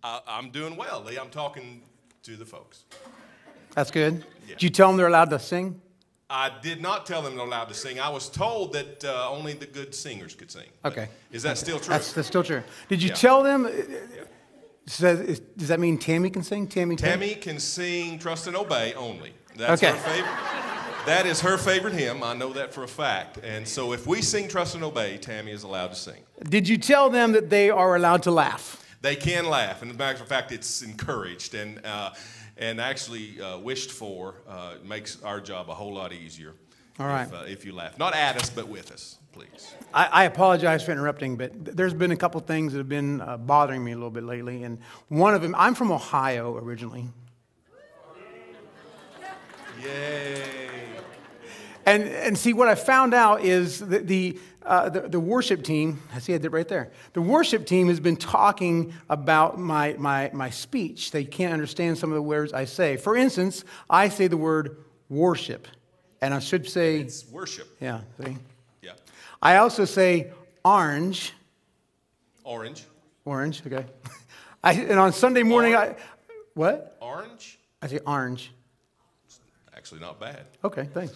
I'm doing well, Lee. I'm talking to the folks. That's good. Yeah. Did you tell them they're allowed to sing? I did not tell them they're allowed to sing. I was told that only the good singers could sing. Okay. Is that still true? That's still true. Did you tell them? Does that mean Tammy can sing? Tammy can sing Trust and Obey only. That's her favorite. That is her favorite hymn. I know that for a fact. And so if we sing Trust and Obey, Tammy is allowed to sing. Did you tell them that they are allowed to laugh? They can laugh. And as a matter of fact, it's encouraged and actually wished for. Makes our job a whole lot easier. All right. If you laugh. Not at us, but with us, please. I apologize for interrupting, but there's been a couple things that have been bothering me a little bit lately. And one of them, I'm from Ohio originally. Yay. And see, what I found out is that the worship team, I see I did right there. The worship team has been talking about my speech. They can't understand some of the words I say. For instance, I say the word worship, and I should say... It's worship. Yeah, see? Yeah. I also say orange. Orange. Orange, okay. And on Sunday morning, what? Orange? I say orange. Actually not bad. Okay, thanks.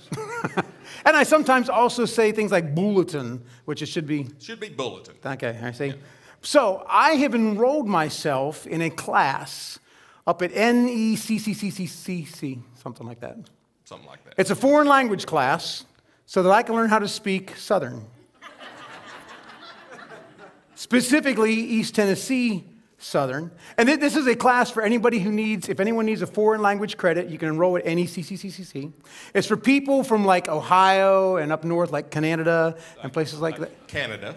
And I sometimes also say things like bulletin, which it should be... Should be bulletin. Okay, I see. Yeah. So I have enrolled myself in a class up at NECCCCC, something like that. Something like that. It's a foreign language class so that I can learn how to speak Southern. Specifically, East Tennessee Southern. And this is a class for anybody who needs, if anyone needs a foreign language credit, you can enroll at NECCCCC. It's for people from like Ohio and up north, like Canada and places like that. Canada.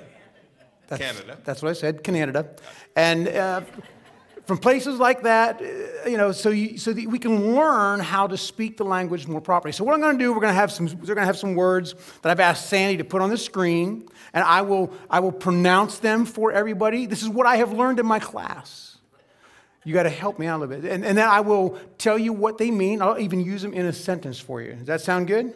That's what I said, Canada. And from places like that, you know, so that we can learn how to speak the language more properly. So what I'm going to do, we're going to have some words that I've asked Sandy to put on the screen, and I will pronounce them for everybody. This is what I have learned in my class. You got to help me out a little bit, and then I will tell you what they mean. I'll even use them in a sentence for you. Does that sound good?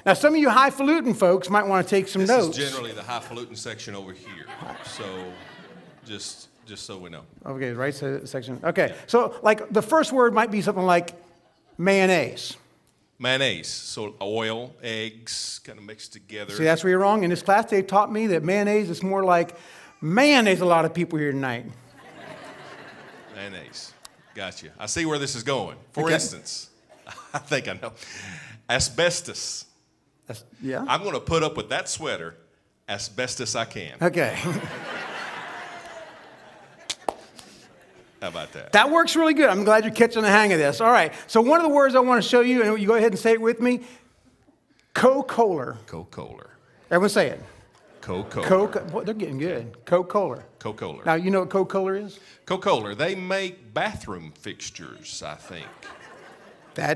Now, some of you highfalutin folks might want to take some notes. This is generally the highfalutin section over here, so just so we know. Okay, right section. Okay, so like the first word might be something like mayonnaise. Mayonnaise, so oil, eggs, kind of mixed together. See, that's where you're wrong. In this class, they taught me that mayonnaise is more like mayonnaise. A lot of people here tonight. Mayonnaise, gotcha. I see where this is going. For instance, I think I know. Asbestos. Yeah. I'm going to put up with that sweater as best as I can. Okay. How about that? That works really good. I'm glad you're catching the hang of this. All right. So one of the words I want to show you, and you go ahead and say it with me, KOKOLER. KOKOLER. Everyone say it. KOKOLER. Boy, they're getting good. KOKOLER. KOKOLER. Now, you know what KOKOLER is? KOKOLER. They make bathroom fixtures, I think.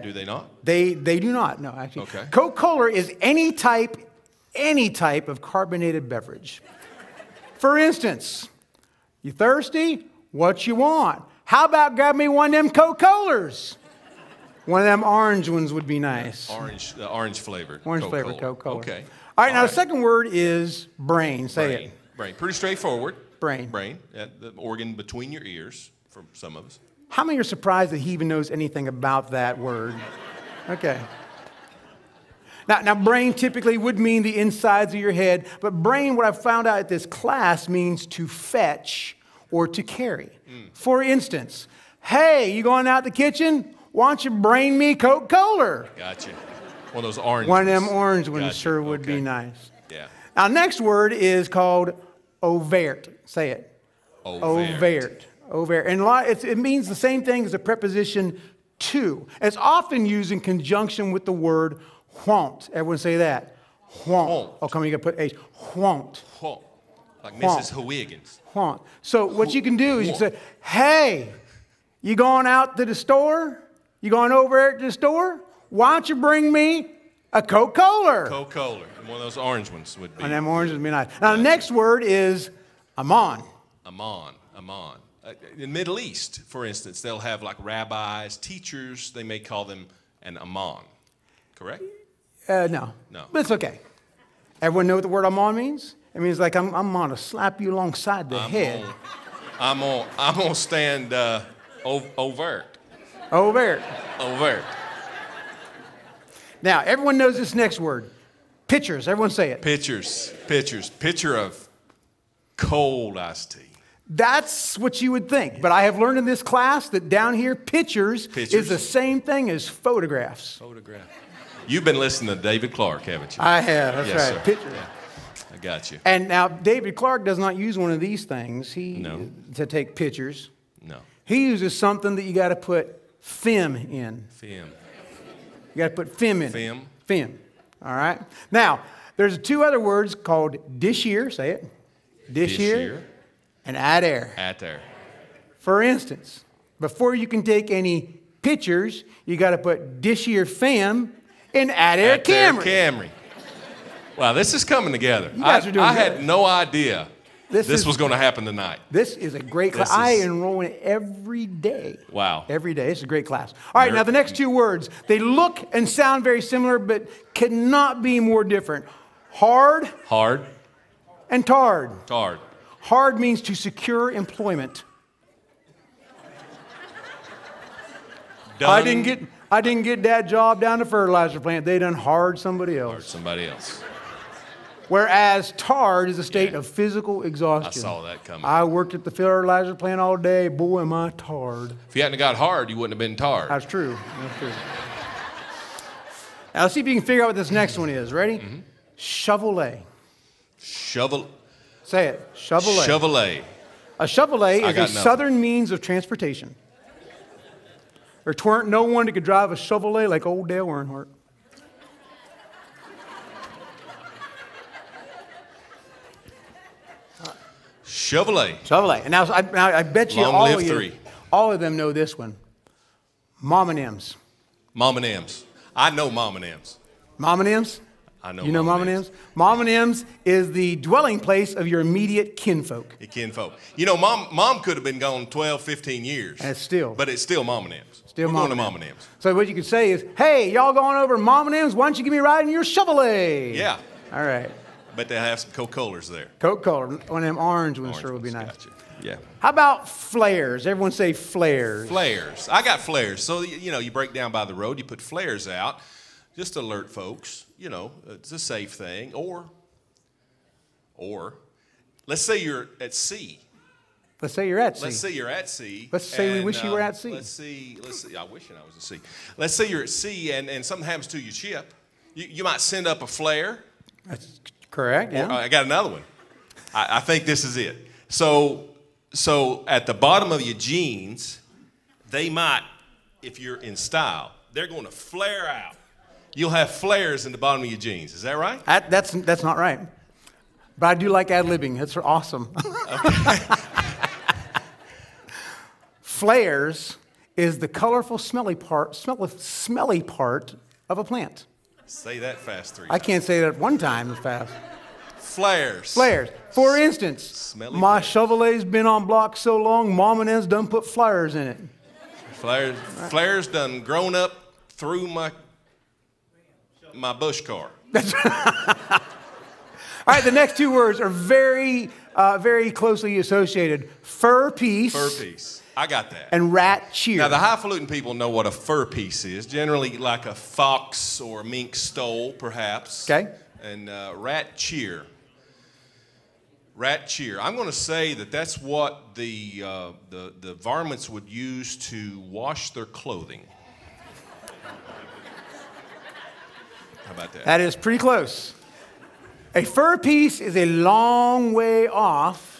Do they not? They do not, no, actually. Okay. KOKOLER is any type of carbonated beverage. For instance, you thirsty? What you want? How about grab me one of them KOKOLERs? One of them orange ones would be nice. Orange flavored. Orange flavored KOKOLER. Okay. All right, now the second word is brain. Say it. Brain. Pretty straightforward. Brain. Brain. The organ between your ears for some of us. How many are surprised that he even knows anything about that word? Okay. Now, brain typically would mean the insides of your head, but brain, what I found out at this class, means to fetch or to carry. For instance, hey, you going out the kitchen? Why don't you bring me KOKOLER? Gotcha. One of those orange One ones. of them orange ones Gotcha. sure would be nice. Yeah. Now, next word is called OVAIRT. Say it. OVAIRT. OVAIRT. And it means the same thing as the preposition to. It's often used in conjunction with the word WHONT. Everyone say that. WHONT. Oh, come on, you got to put H. WHONT. WHONT. Like Mrs. Huygens. WHONT. So what you can do is you can say, hey, you going out to the store? You going over to the store? Why don't you bring me a KOKOLER? KOKOLER. One of those orange ones would be. And them oranges would be nice. Now, the next word is AMMONE. AMMONE. AMMONE. In the Middle East, for instance, they'll have like rabbis, teachers, they may call them an AMMONE. Correct? No. No. But it's okay. Everyone know what the word AMMONE means? It means like I'm going to slap you alongside the head. I'm gonna stand OVAIRT. OVAIRT. OVAIRT. Now, everyone knows this next word. Pictures. Everyone say it. Pictures. Pictures. Picture of cold iced tea. That's what you would think. But I have learned in this class that down here, pictures is the same thing as photographs. Photograph. You've been listening to David Clark, haven't you? I have. That's yes, right. Sir. Pictures. Yeah. I got you. And now, David Clark does not use one of these things to take pictures. No. He uses something that you got to put film in. Film. You got to put film in. Film. Film. All right. Now, there's two other words called DISHEER. Say it. DISHEER. And ATTAIR. ATTAIR. For instance, before you can take any pictures, you got to put DISHEER film in ATTAIR CAMRY. CAMRY. Wow, this is coming together. You guys are doing I good. had no idea this was going to happen tonight. This is a great class. I enroll in it every day. Wow. Every day. It's a great class. All right, now the next two words. They look and sound very similar, but cannot be more different. Hard. Hard. And tarred. Tarred. Hard means to secure employment. Done. I didn't get that job down the fertilizer plant. They done hard somebody else. Hard somebody else. Whereas tarred is a state of physical exhaustion. I saw that coming. I worked at the fertilizer plant all day. Boy, am I tarred. If you hadn't got hard, you wouldn't have been tarred. That's true. That's true. Now, let's see if you can figure out what this next one is. Ready? Mm-hmm. Shovelay. Say it. Shovelay. Shovelay. A shovelay is a southern means of transportation. There weren't no one that could drive a Chevrolet like old Dale Earnhardt. Chevrolet. Chevrolet. And now I bet you all of them know this one. MOMONIMS. MOMONIMS. I know MOMONIMS. MOMONIMS? I know. You know MOMONIMS? MOMONIMS is the dwelling place of your immediate kinfolk. Your kinfolk. You know, mom could have been gone 12, 15 years. And it's still. But it's still MOMONIMS. Still We're going to MOMONIMS. So what you could say is, hey, y'all going over MOMONIMS? Why don't you give me a ride in your Chevrolet? Yeah. All right. But they have some KOKOLERs there. KOKOLER. One of them orange ones sure would be nice. Gotcha. Yeah. How about flares? Everyone say flares. Flares. I got flares. So, you know, you break down by the road, you put flares out. Just to alert folks, you know, it's a safe thing. Or, let's say you're at sea. Let's say you're at sea. Let's say you're at sea. Let's say we wish you were at sea. Let's see. I wish I was at sea. Let's say you're at sea and something happens to your ship. You might send up a flare. That's correct, yeah. I got another one. I think this is it. So at the bottom of your jeans, they might, if you're in style, they're going to flare out. You'll have flares in the bottom of your jeans. Is that right? That's not right. But I do like ad-libbing. That's awesome. Okay. Flares is the colorful, smelly part of a plant. Say that fast 3 times. I can't say that one time as fast. Flares. Flares. For instance, my Chevrolet's been on block so long, MOMONIMS done put flares in it. Flares. Right. Flares done grown up through my bush car. That's right. All right, the next two words are very closely associated. Fur piece. Fur piece. I got that. And RATCHEER. Now, the highfalutin people know what a fur piece is. Generally like a fox or a mink stole, perhaps. Okay. And RATCHEER. RATCHEER. I'm going to say that that's what the varmints would use to wash their clothing. How about that? That is pretty close. A fur piece is a long way off.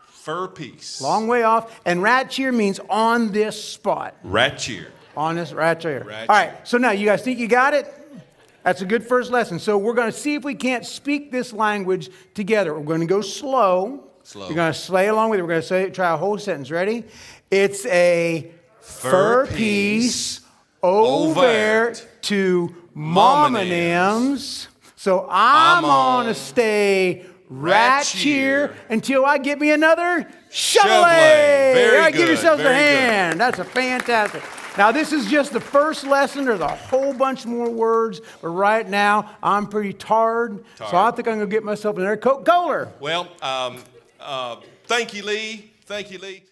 Fur piece. Long way off. And RATCHEER means on this spot. RATCHEER. On this RATCHEER. All right. So now you guys think you got it? That's a good first lesson. So we're going to see if we can't speak this language together. We're going to go slow. You're going to slay along with it. We're going to try a whole sentence. Ready? It's a fur piece over to MOMONIMS. So I'm on to stay RATCHEER until I get me another Chevrolet. Very good. Give yourselves a hand. That's a fantastic. Now, this is just the first lesson. There's a whole bunch more words. But right now, I'm pretty tired. So I think I'm going to get myself another KOKOLER. Well, thank you, Lee. Thank you, Lee.